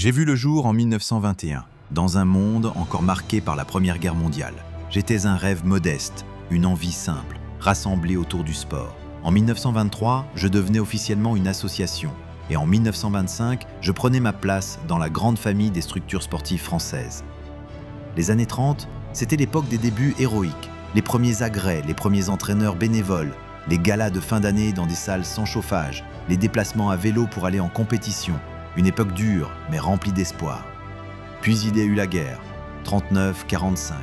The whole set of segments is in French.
J'ai vu le jour en 1921, dans un monde encore marqué par la Première Guerre mondiale. J'étais un rêve modeste, une envie simple, rassemblée autour du sport. En 1923, je devenais officiellement une association. Et en 1925, je prenais ma place dans la grande famille des structures sportives françaises. Les années 30, c'était l'époque des débuts héroïques, les premiers agrès, les premiers entraîneurs bénévoles, les galas de fin d'année dans des salles sans chauffage, les déplacements à vélo pour aller en compétition. Une époque dure, mais remplie d'espoir. Puis il y a eu la guerre, 39-45.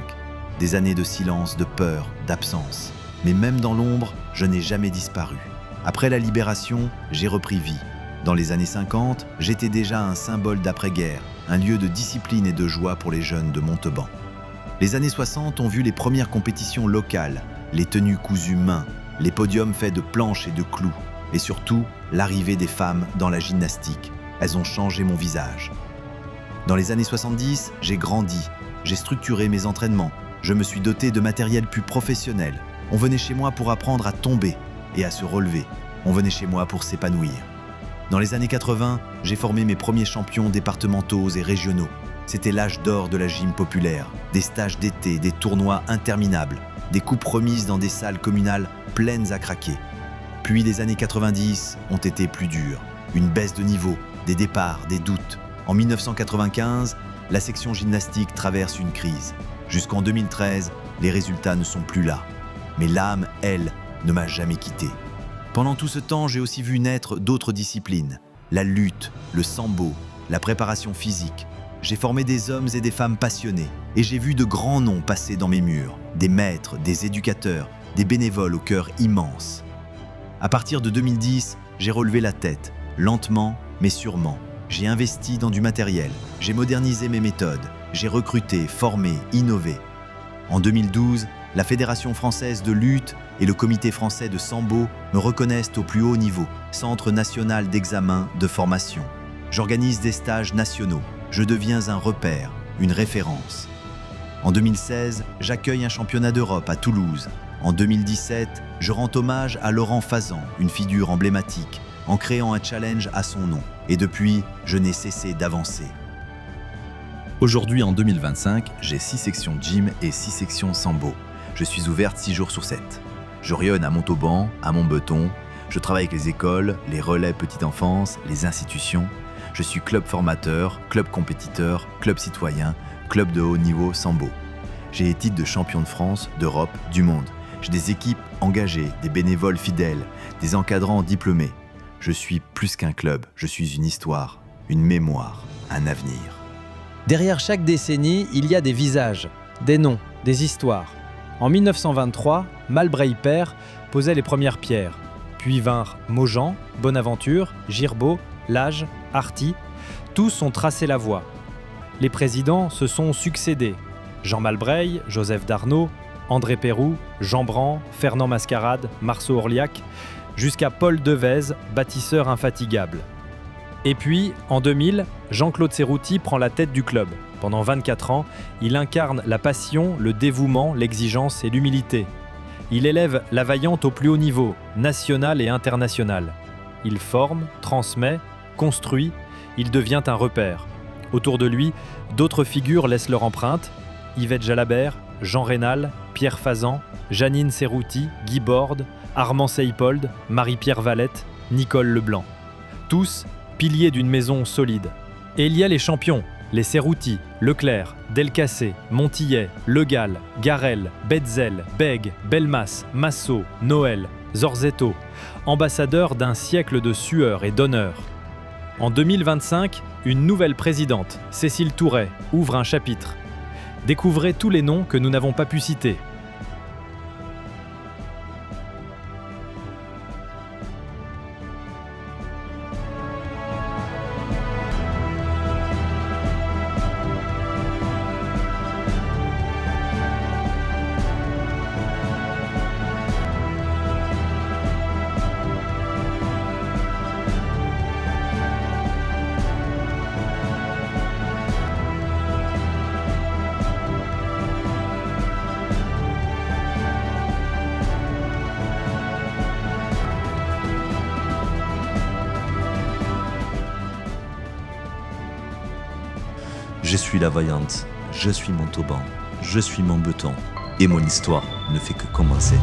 Des années de silence, de peur, d'absence. Mais même dans l'ombre, je n'ai jamais disparu. Après la libération, j'ai repris vie. Dans les années 50, j'étais déjà un symbole d'après-guerre, un lieu de discipline et de joie pour les jeunes de Montauban. Les années 60 ont vu les premières compétitions locales, les tenues cousues main, les podiums faits de planches et de clous, et surtout, l'arrivée des femmes dans la gymnastique. Elles ont changé mon visage. Dans les années 70, j'ai grandi, j'ai structuré mes entraînements, je me suis doté de matériel plus professionnel. On venait chez moi pour apprendre à tomber et à se relever. On venait chez moi pour s'épanouir. Dans les années 80, j'ai formé mes premiers champions départementaux et régionaux. C'était l'âge d'or de la gym populaire, des stages d'été, des tournois interminables, des coupes remises dans des salles communales pleines à craquer. Puis les années 90 ont été plus dures. Une baisse de niveau, des départs, des doutes. En 1995, la section gymnastique traverse une crise. Jusqu'en 2013, les résultats ne sont plus là. Mais l'âme, elle, ne m'a jamais quitté. Pendant tout ce temps, j'ai aussi vu naître d'autres disciplines. La lutte, le sambo, la préparation physique. J'ai formé des hommes et des femmes passionnés. Et j'ai vu de grands noms passer dans mes murs. Des maîtres, des éducateurs, des bénévoles au cœur immense. À partir de 2010, j'ai relevé la tête. Lentement, mais sûrement. J'ai investi dans du matériel, j'ai modernisé mes méthodes, j'ai recruté, formé, innové. En 2012, la Fédération française de lutte et le Comité français de sambo me reconnaissent au plus haut niveau, Centre national d'examen de formation. J'organise des stages nationaux, je deviens un repère, une référence. En 2016, j'accueille un championnat d'Europe à Toulouse. En 2017, je rends hommage à Laurent Fazan, une figure emblématique, en créant un challenge à son nom. Et depuis, je n'ai cessé d'avancer. Aujourd'hui, en 2025, j'ai 6 sections gym et 6 sections sambo. Je suis ouverte 6 jours sur 7. Je rayonne à Montauban, à Montbeton. Je travaille avec les écoles, les relais petite enfance, les institutions. Je suis club formateur, club compétiteur, club citoyen, club de haut niveau sambo. J'ai les titres de champion de France, d'Europe, du monde. J'ai des équipes engagées, des bénévoles fidèles, des encadrants diplômés. Je suis plus qu'un club, je suis une histoire, une mémoire, un avenir. Derrière chaque décennie, il y a des visages, des noms, des histoires. En 1923, Malbray père posait les premières pierres. Puis vinrent Maujean, Bonaventure, Girbaud, Lage, Arty. Tous ont tracé la voie. Les présidents se sont succédés. Jean Malbray, Joseph Darnaud, André Péroux, Jean Brand, Fernand Mascarade, Marceau Orliac, jusqu'à Paul Devèze, bâtisseur infatigable. Et puis, en 2000, Jean-Claude Cerutti prend la tête du club. Pendant 24 ans, il incarne la passion, le dévouement, l'exigence et l'humilité. Il élève la Vaillante au plus haut niveau, national et international. Il forme, transmet, construit, il devient un repère. Autour de lui, d'autres figures laissent leur empreinte. Yvette Jalabert, Jean Rénal, Pierre Fazan, Janine Cerutti, Guy Borde, Armand Seypold, Marie-Pierre Valette, Nicole Leblanc. Tous piliers d'une maison solide. Et il y a les champions, les Cerutti, Leclerc, Delcassé, Montillet, Le Gall, Garel, Betzel, Bègue, Belmas, Massot, Noël, Zorzetto, ambassadeurs d'un siècle de sueur et d'honneur. En 2025, une nouvelle présidente, Cécile Touret, ouvre un chapitre. Découvrez tous les noms que nous n'avons pas pu citer. Je suis la vaillante, je suis Montauban, je suis Montbeton, et mon histoire ne fait que commencer.